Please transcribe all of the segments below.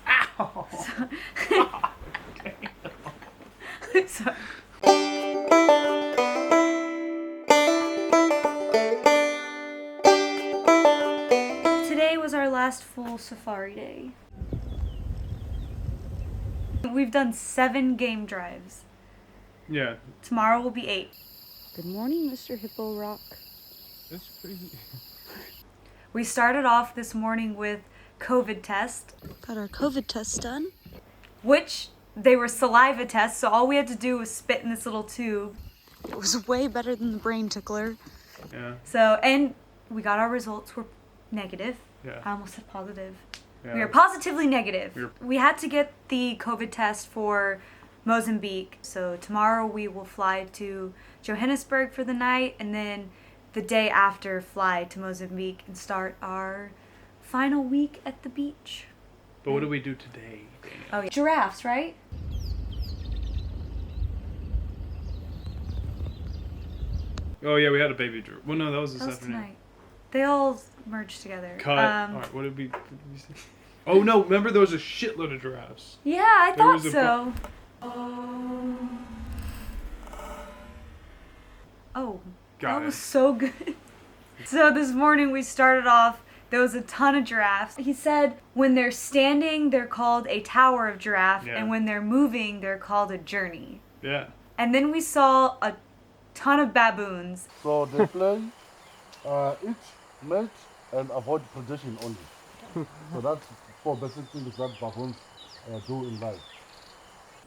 Ow! So, today was our last full safari day. We've done 7 game drives. Yeah. Tomorrow will be 8. Good morning, Mr. Hippo Rock. That's crazy. We started off this morning with COVID test, Got our COVID test done. which they were saliva tests, so all we had to do was spit in this little tube. It was way better than the brain tickler. Yeah. So, and we got our results were negative. Yeah. I almost said positive. Yeah. We are positively negative. We're- We had to get the COVID test for Mozambique. So tomorrow we will fly to Johannesburg for the night, and then the day after fly to Mozambique and start our final week at the beach. But what do we do today? Oh yeah. Giraffes, right? Oh yeah, we had a baby giraffe. Well, no, that was this That was afternoon. tonight. They all merged together. Cut. All right, what did we say? Oh no! Remember there was a shitload of giraffes. Yeah, I There thought was a so. Oh, Got that it. was so good. So this morning we started off, there was a ton of giraffes. He said when they're standing, they're called a tower of giraffe, Yeah. and when they're moving, they're called a journey. Yeah. And then we saw a ton of baboons. So they play, eat, mate, and avoid predation only. So that's 4 basic things that baboons do in life.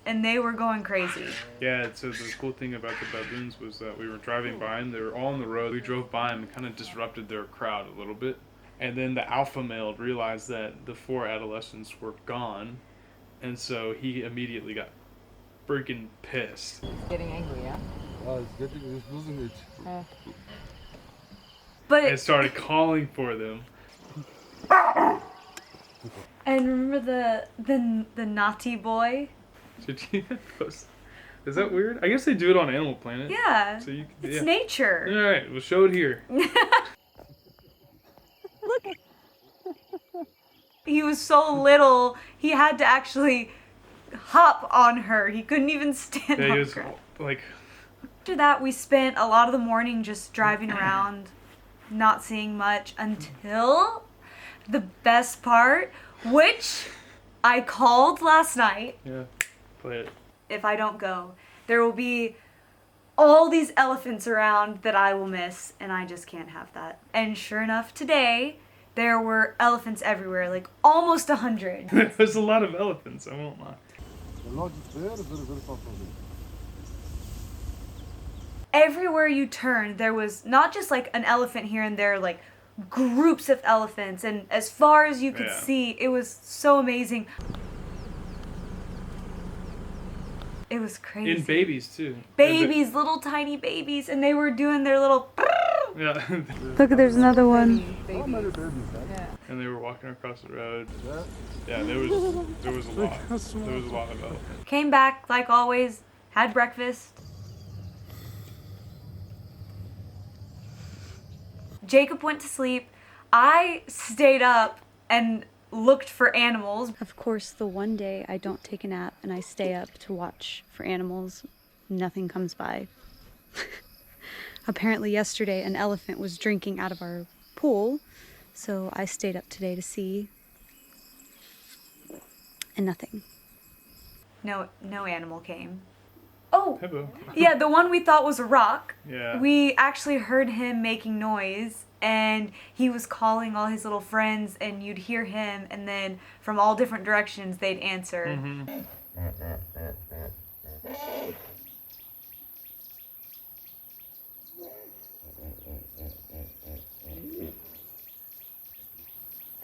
And they were going crazy. Yeah, so the cool thing about the baboons was that we were driving by them. They were all on the road. We drove by them and kind of disrupted their crowd a little bit. And then the alpha male realized that the 4 adolescents were gone. And so he immediately got freaking pissed. Getting angry, yeah? It's losing it. But And started calling for them. and remember the naughty boy? Did you post? Is that weird? I guess they do it on Animal Planet. Yeah. So you, It's yeah. nature. Alright, we'll show it here. He was so little, he had to actually hop on her. He couldn't even stand Yeah, he on was her. like, After that, we spent a lot of the morning just driving around, not seeing much until the best part, which I called last night. yeah, play it. If I don't go, there will be all these elephants around that I will miss, and I just can't have that. And sure enough, today, there were elephants everywhere, like almost 100. There's a lot of elephants, I won't lie. The lodge is very, very, very far from me. Everywhere you turned, there was not just like an elephant here and there, like groups of elephants, and as far as you could Yeah. see, it was so amazing. It was crazy. In babies, too. Babies, little tiny babies, and they were doing their little. Yeah. Look, there's another one. How many babies, huh? And they were walking across the road. Yeah. Yeah, there was a lot. There was a lot of elephants. Came back like always, had breakfast. Jacob went to sleep. I stayed up and looked for animals. Of course, the one day I don't take a nap and I stay up to watch for animals, nothing comes by. Apparently yesterday an elephant was drinking out of our pool, so I stayed up today to see, and nothing. No animal came. Oh, Hippo. yeah, the one we thought was a rock. Yeah. We actually heard him making noise, and he was calling all his little friends, and you'd hear him, and then from all different directions they'd answer. Mm-hmm.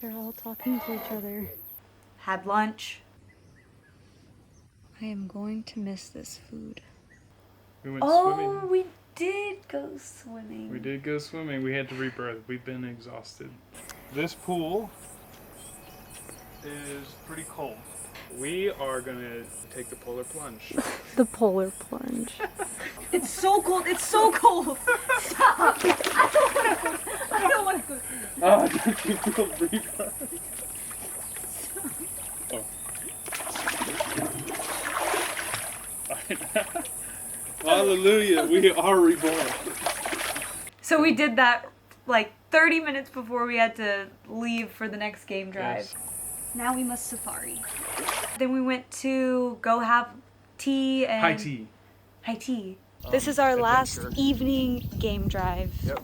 They're all talking to each other. Had lunch. I am going to miss this food. We went Oh, swimming. we did go swimming. We did go swimming. We had to rebirth. We've been exhausted. This pool is pretty cold. We are gonna take the polar plunge. The polar plunge. It's so cold. It's so cold. Stop. I don't want to go. Oh, don't you feel rebirth? Hallelujah, we are reborn. So we did that like 30 minutes before we had to leave for the next game drive. Yes. Now we must safari. Then we went to go have tea and High tea. High tea. This is our last evening game drive. Yep.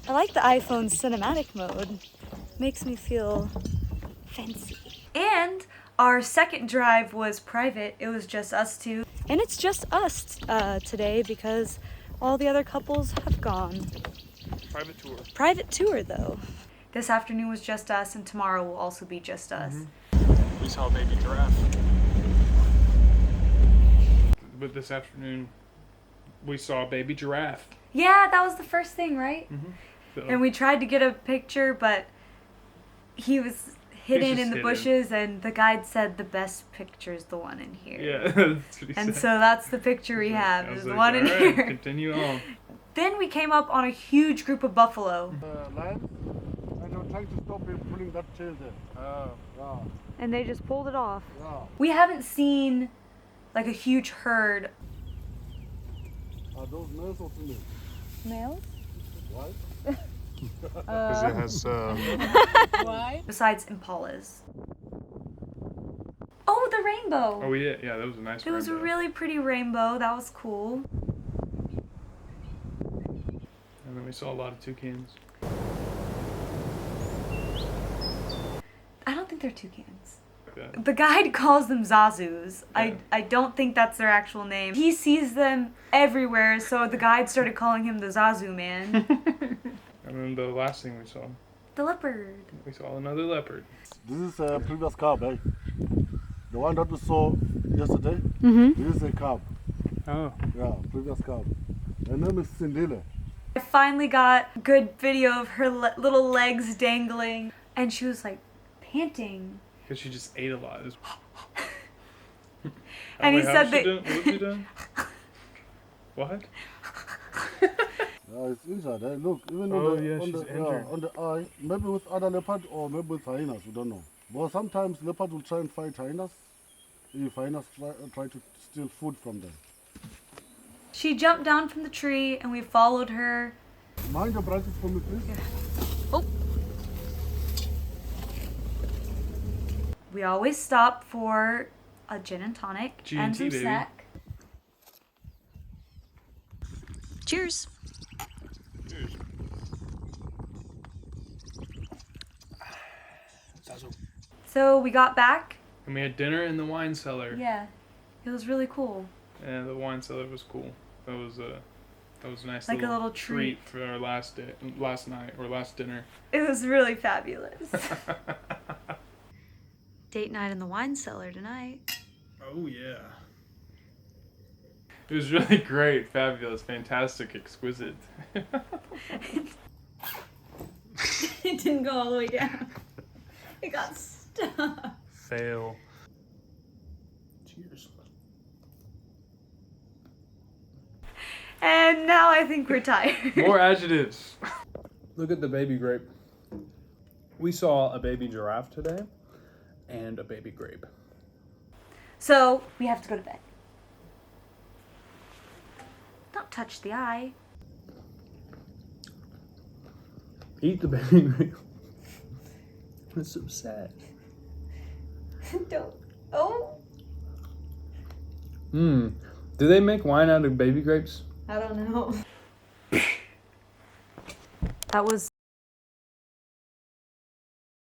I like the iPhone's cinematic mode. Makes me feel fancy. And our second drive was private. It was just us two. And it's just us today because all the other couples have gone. Private tour. Private tour though. This afternoon was just us, and tomorrow will also be just us. We saw a baby giraffe. But this afternoon, we saw a baby giraffe. Yeah, that was the first thing, right? So, And we tried to get a picture, but he was hidden just in the hidden. bushes, and the guide said the best picture is the one in here. yeah, that's what he And said. so that's the picture we have, I is was the like, one in "All right, here. Continue on. Then we came up on a huge group of buffalo, Lions, and I'm trying to stop him pulling that tail there. Yeah, and they just pulled it off. yeah. We haven't seen like a huge herd. Are those males or females? Males? Right? Because it has. Why? Besides impalas. Oh, the rainbow! Oh yeah, that was a nice. It was a rainbow. really pretty rainbow. That was cool. And then we saw a lot of toucans. I don't think they're toucans. Like that. The guide calls them zazus. Yeah. I don't think that's their actual name. He sees them everywhere, so the guide started calling him the Zazu man. And then the last thing we saw, The leopard. we saw another leopard. This is a previous cub, eh? The one that we saw yesterday. Mm-hmm. This is a cub. Oh. Yeah, previous cub. Her name is Sindile. I finally got good video of her little legs dangling, and she was like panting. Because she just ate a lot. It was- And he Wait, said how's she that- doing? What's she doing? What? Yeah, it's injured. Eh? Look, even Oh, on the, yeah, on, she's the injured. on the eye, maybe with other leopard or maybe with hyenas, we don't know. But sometimes leopard will try and fight hyenas if hyenas try to steal food from them. She jumped down from the tree, and we followed her. Mind your branches for me, please. Oh. We always stop for a gin and tonic G&T, and some baby. snack. Cheers. So we got back. And we had dinner in the wine cellar. Yeah, it was really cool. And the wine cellar was cool. That was a nice Like a little treat. for our last night or last dinner. It was really fabulous. Date night in the wine cellar tonight. Oh yeah. It was really great, fabulous, fantastic, exquisite. It didn't go all the way down. It got stuck. Fail. Cheers. And now I think we're tired. More adjectives. Look at the baby grape. We saw a baby giraffe today and a baby grape. So we have to go to bed. Don't touch the eye. Eat the baby grape. That's so sad. Don't. Oh. Do they make wine out of baby grapes? I don't know. That was